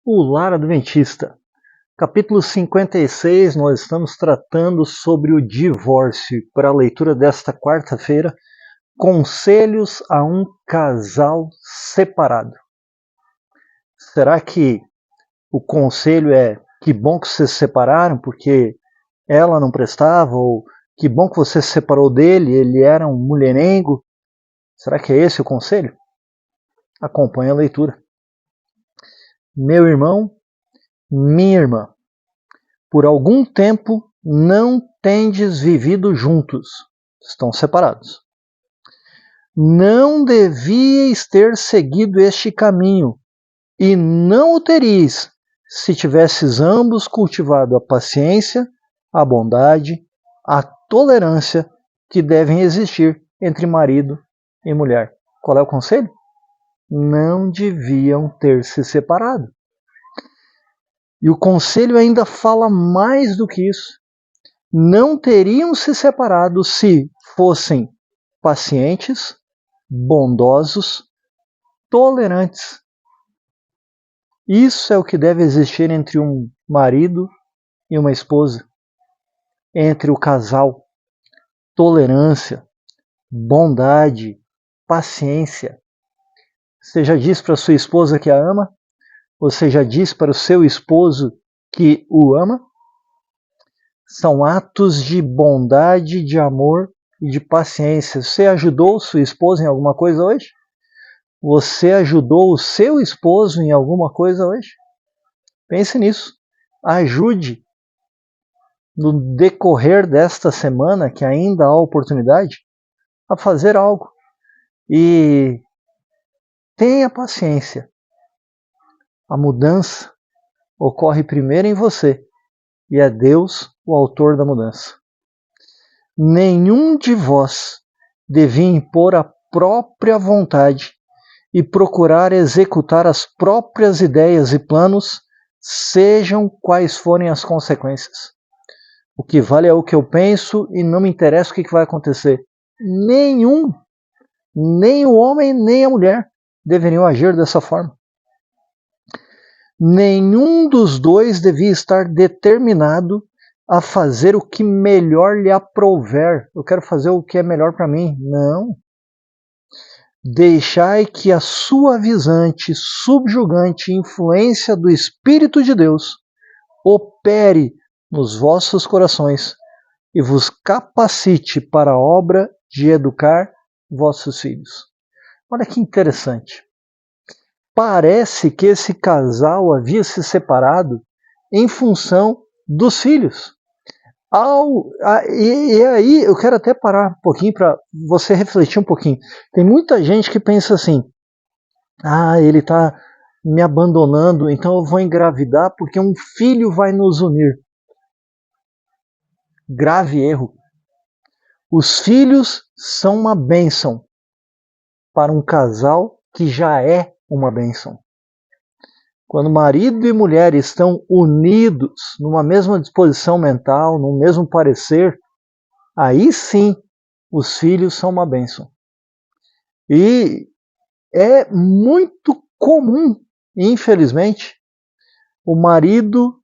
O Lar Adventista. Capítulo 56, nós estamos tratando sobre o divórcio. Para a leitura desta quarta-feira, conselhos a um casal separado. Será que o conselho é que bom que vocês se separaram porque ela não prestava? Ou que bom que você se separou dele, ele era um mulherengo? Será que é esse o conselho? Acompanhe a leitura. Meu irmão, minha irmã, por algum tempo não tendes vivido juntos, estão separados. Não devíeis ter seguido este caminho, e não o teríeis, se tivesses ambos cultivado a paciência, a bondade, a tolerância que devem existir entre marido e mulher. Qual é o conselho? Não deviam ter se separado. E o conselho ainda fala mais do que isso. Não teriam se separado se fossem pacientes, bondosos, tolerantes. Isso é o que deve existir entre um marido e uma esposa, entre o casal. Tolerância, bondade, paciência. Você já disse para sua esposa que a ama? Você já disse para o seu esposo que o ama? São atos de bondade, de amor e de paciência. Você ajudou sua esposa em alguma coisa hoje? Você ajudou o seu esposo em alguma coisa hoje? Pense nisso. Ajude no decorrer desta semana, que ainda há oportunidade, a fazer algo. E tenha paciência. A mudança ocorre primeiro em você. E é Deus o autor da mudança. Nenhum de vós devia impor a própria vontade e procurar executar as próprias ideias e planos, sejam quais forem as consequências. O que vale é o que eu penso e não me interessa o que vai acontecer. Nem o homem nem a mulher deveriam agir dessa forma. Nenhum dos dois devia estar determinado a fazer o que melhor lhe aprouver. Eu quero fazer o que é melhor para mim. Não. Deixai que a suavizante, subjugante influência do Espírito de Deus opere nos vossos corações e vos capacite para a obra de educar vossos filhos. Olha que interessante. Parece que esse casal havia se separado em função dos filhos. E aí eu quero até parar um pouquinho para você refletir um pouquinho. Tem muita gente que pensa assim: ele está me abandonando, então eu vou engravidar porque um filho vai nos unir. Grave erro. Os filhos são uma bênção para um casal que já é uma bênção. Quando marido e mulher estão unidos numa mesma disposição mental, num mesmo parecer, aí sim os filhos são uma bênção. E é muito comum, infelizmente, o marido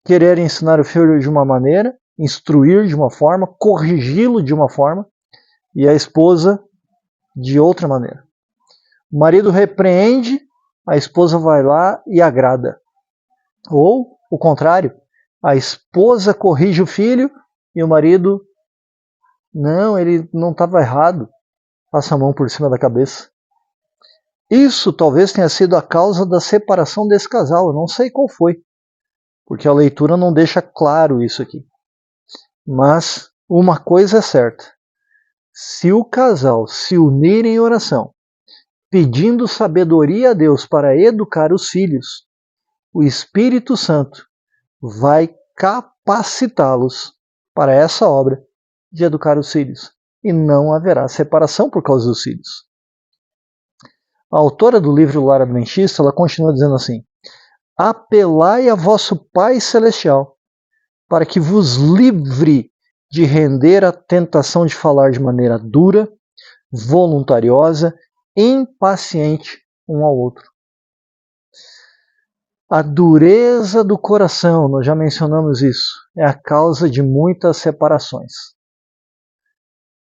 querer ensinar o filho de uma maneira, instruir de uma forma, corrigi-lo de uma forma, e a esposa de outra maneira. O marido repreende, a esposa vai lá e agrada. Ou, o contrário, a esposa corrige o filho e o marido, não, ele não estava errado, passa a mão por cima da cabeça. Isso talvez tenha sido a causa da separação desse casal, eu não sei qual foi, porque a leitura não deixa claro isso aqui. Mas uma coisa é certa, se o casal se unir em oração, pedindo sabedoria a Deus para educar os filhos, o Espírito Santo vai capacitá-los para essa obra de educar os filhos. E não haverá separação por causa dos filhos. A autora do livro Lar Adventista, ela continua dizendo assim: apelai a vosso Pai Celestial para que vos livre de render à tentação de falar de maneira dura, voluntariosa, impaciente um ao outro. A dureza do coração, nós já mencionamos isso, é a causa de muitas separações.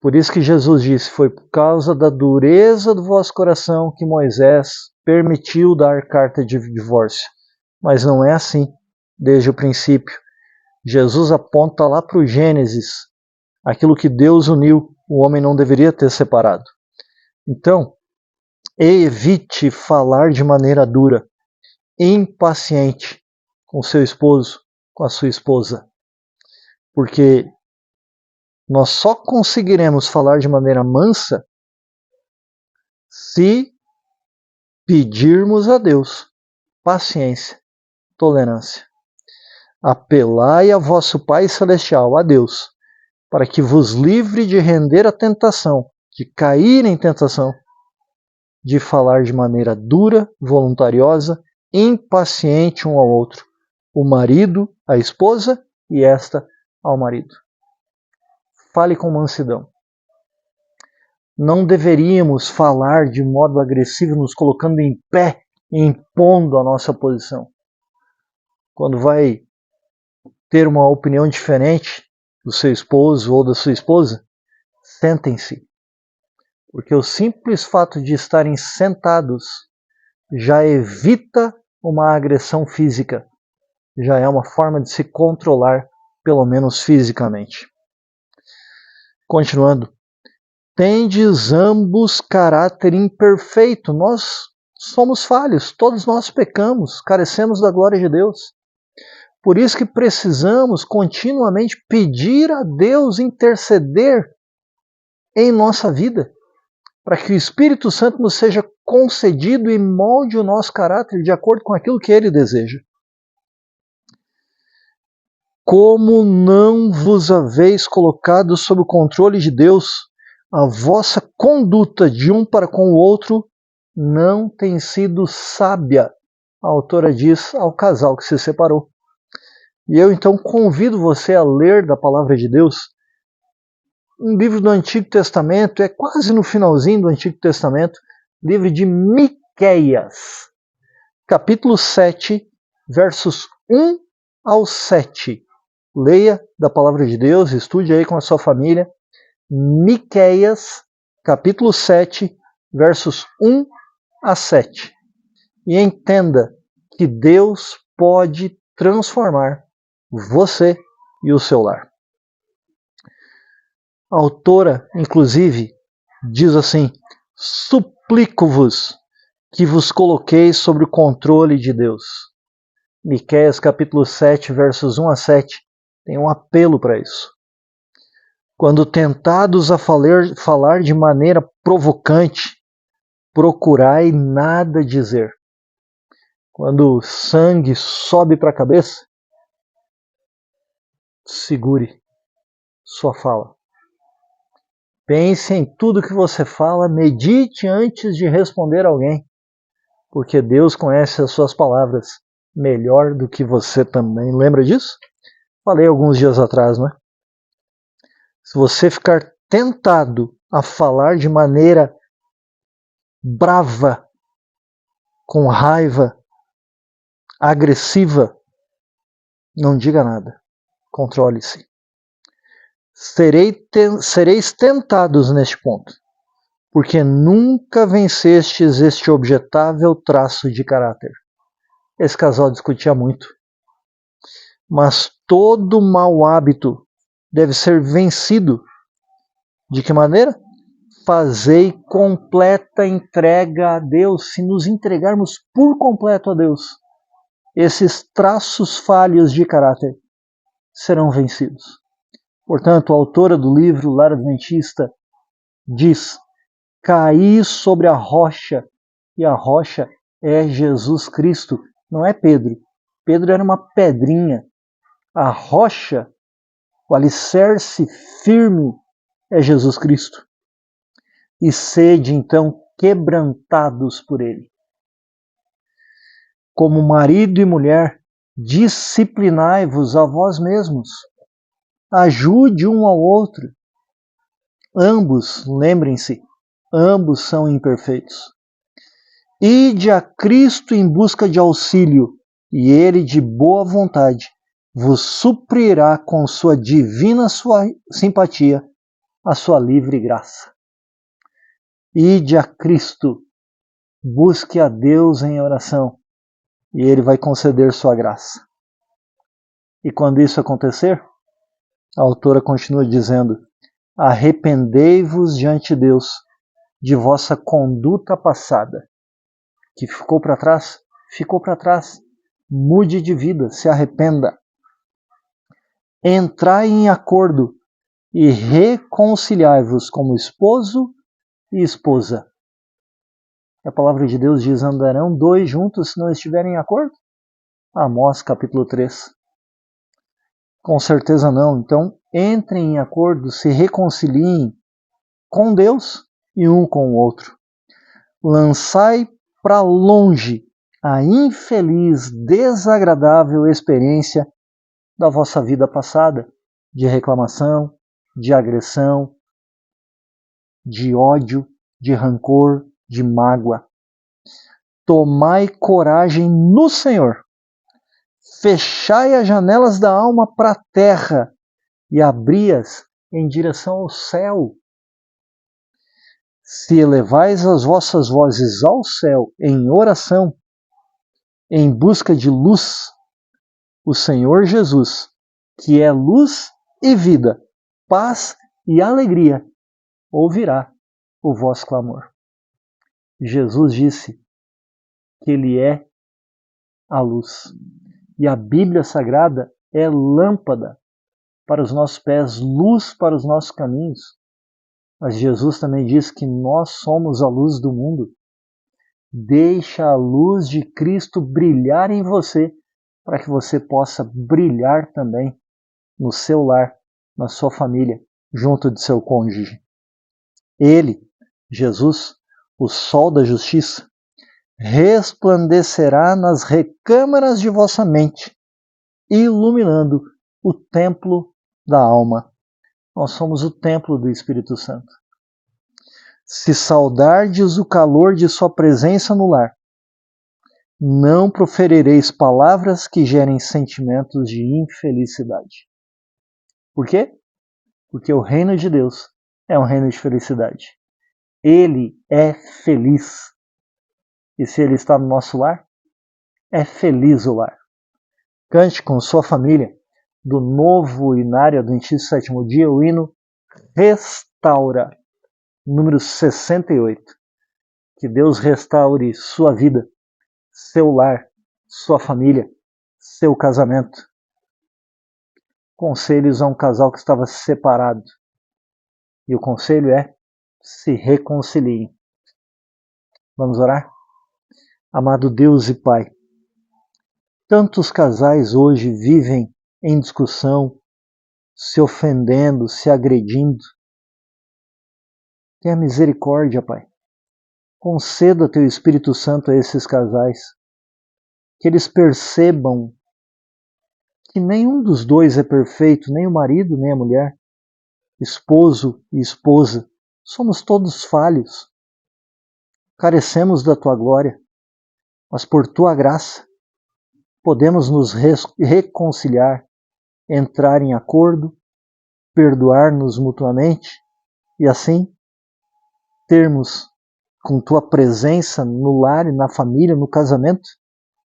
Por isso que Jesus disse, foi por causa da dureza do vosso coração que Moisés permitiu dar carta de divórcio. Mas não é assim, desde o princípio. Jesus aponta lá para o Gênesis, aquilo que Deus uniu, o homem não deveria ter separado. Então, evite falar de maneira dura, impaciente com seu esposo, com a sua esposa. Porque nós só conseguiremos falar de maneira mansa se pedirmos a Deus paciência, tolerância. Apelai a vosso Pai Celestial, a Deus, para que vos livre de render a tentação, de cair em tentação, de falar de maneira dura, voluntariosa, impaciente um ao outro, o marido, a esposa e esta ao marido. Fale com mansidão. Não deveríamos falar de modo agressivo, nos colocando em pé e impondo a nossa posição. Quando vai ter uma opinião diferente do seu esposo ou da sua esposa, sentem-se. Porque o simples fato de estarem sentados já evita uma agressão física. Já é uma forma de se controlar, pelo menos fisicamente. Continuando. Tendes ambos caráter imperfeito. Nós somos falhos, todos nós pecamos, carecemos da glória de Deus. Por isso que precisamos continuamente pedir a Deus interceder em nossa vida, para que o Espírito Santo nos seja concedido e molde o nosso caráter de acordo com aquilo que Ele deseja. Como não vos haveis colocado sob o controle de Deus, a vossa conduta de um para com o outro não tem sido sábia, a autora diz ao casal que se separou. E eu então convido você a ler da palavra de Deus um livro do Antigo Testamento, é quase no finalzinho do Antigo Testamento, livro de Miqueias, capítulo 7, versos 1 ao 7. Leia da palavra de Deus, estude aí com a sua família. Miqueias, capítulo 7, versos 1 a 7. E entenda que Deus pode transformar você e o seu lar. A autora, inclusive, diz assim: suplico-vos que vos coloqueis sob o controle de Deus. Miqueias capítulo 7, versos 1 a 7, tem um apelo para isso. Quando tentados a falar de maneira provocante, procurai nada dizer. Quando o sangue sobe para a cabeça, segure sua fala. Pense em tudo que você fala, medite antes de responder alguém, porque Deus conhece as suas palavras melhor do que você também. Lembra disso? Falei alguns dias atrás, não é? Se você ficar tentado a falar de maneira brava, com raiva, agressiva, não diga nada. Controle-se. Sereis tentados neste ponto, porque nunca vencestes este objetável traço de caráter. Esse casal discutia muito. Mas todo mau hábito deve ser vencido. De que maneira? Fazei completa entrega a Deus. Se nos entregarmos por completo a Deus, esses traços falhos de caráter serão vencidos. Portanto, a autora do livro Lar Adventista diz: caí sobre a rocha, e a rocha é Jesus Cristo, não é Pedro. Pedro era uma pedrinha. A rocha, o alicerce firme é Jesus Cristo. E sede, então, quebrantados por Ele. Como marido e mulher, disciplinai-vos a vós mesmos. Ajude um ao outro. Ambos, lembrem-se, ambos são imperfeitos. Ide a Cristo em busca de auxílio, e Ele de boa vontade vos suprirá com sua divina simpatia a sua livre graça. Ide a Cristo, busque a Deus em oração, e Ele vai conceder sua graça. E quando isso acontecer, a autora continua dizendo: arrependei-vos diante de Deus de vossa conduta passada. Que ficou para trás? Ficou para trás. Mude de vida, se arrependa. Entrai em acordo e reconciliai-vos como esposo e esposa. A palavra de Deus diz: andarão dois juntos se não estiverem em acordo? Amós capítulo 3. Com certeza não. Então, entrem em acordo, se reconciliem com Deus e um com o outro. Lançai para longe a infeliz, desagradável experiência da vossa vida passada, de reclamação, de agressão, de ódio, de rancor, de mágoa. Tomai coragem no Senhor. Fechai as janelas da alma para a terra e abri-as em direção ao céu. Se elevais as vossas vozes ao céu em oração, em busca de luz, o Senhor Jesus, que é luz e vida, paz e alegria, ouvirá o vosso clamor. Jesus disse que Ele é a luz. E a Bíblia Sagrada é lâmpada para os nossos pés, luz para os nossos caminhos. Mas Jesus também diz que nós somos a luz do mundo. Deixa a luz de Cristo brilhar em você, para que você possa brilhar também no seu lar, na sua família, junto de seu cônjuge. Ele, Jesus, o sol da justiça, resplandecerá nas recâmaras de vossa mente, iluminando o templo da alma. Nós somos o templo do Espírito Santo. Se saudardes o calor de sua presença no lar, não proferireis palavras que gerem sentimentos de infelicidade. Por quê? Porque o reino de Deus é um reino de felicidade. Ele é feliz. E se Ele está no nosso lar, é feliz o lar. Cante com sua família, do novo hinário adventista sétimo dia, o hino Restaura, número 68. Que Deus restaure sua vida, seu lar, sua família, seu casamento. Conselhos a um casal que estava separado. E o conselho é: se reconciliem. Vamos orar? Amado Deus e Pai, tantos casais hoje vivem em discussão, se ofendendo, se agredindo. Tenha misericórdia, Pai. Conceda Teu Espírito Santo a esses casais, que eles percebam que nenhum dos dois é perfeito, nem o marido, nem a mulher, esposo e esposa. Somos todos falhos. Carecemos da Tua glória, mas por Tua graça podemos nos reconciliar, entrar em acordo, perdoar-nos mutuamente e assim termos, com Tua presença no lar e na família, no casamento,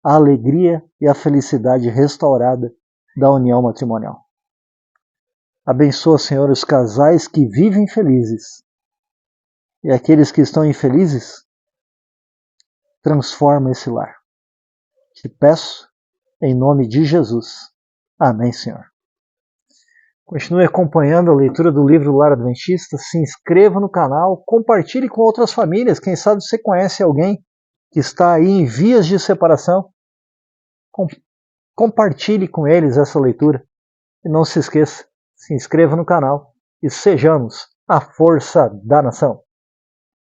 a alegria e a felicidade restaurada da união matrimonial. Abençoa, Senhor, os casais que vivem felizes e aqueles que estão infelizes, transforma esse lar. Te peço, em nome de Jesus. Amém, Senhor. Continue acompanhando a leitura do livro Lar Adventista, se inscreva no canal, compartilhe com outras famílias, quem sabe você conhece alguém que está aí em vias de separação. Compartilhe com eles essa leitura. E não se esqueça, se inscreva no canal e sejamos a força da nação.